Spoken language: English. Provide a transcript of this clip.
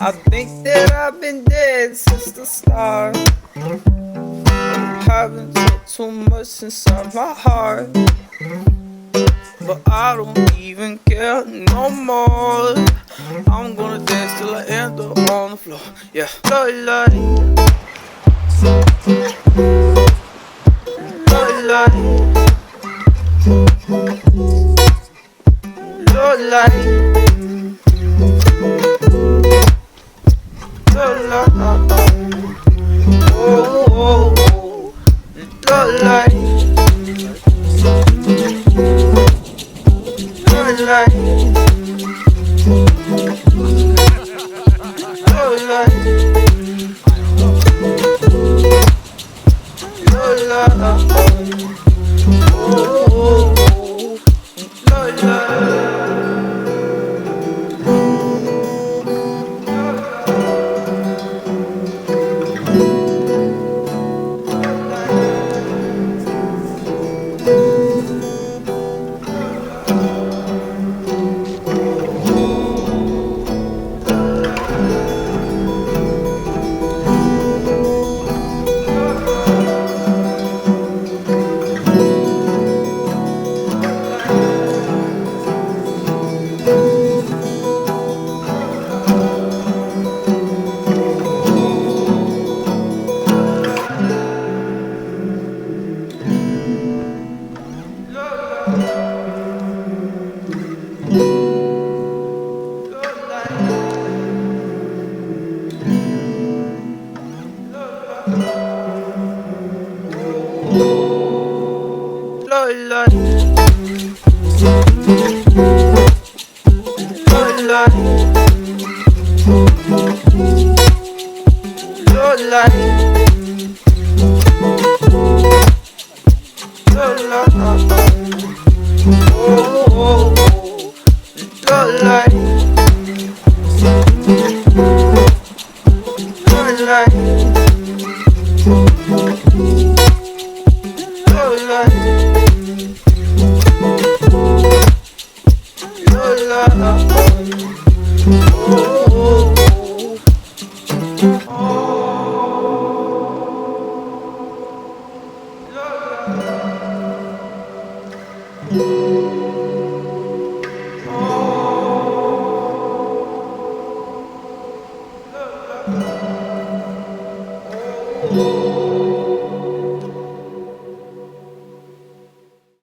I think that I've been dead since the start. Haven't took too much inside my heart, but I don't even care no more. I'm gonna dance till I end up on the floor. Yeah, Lord, Lord, Lord, Lord, oh,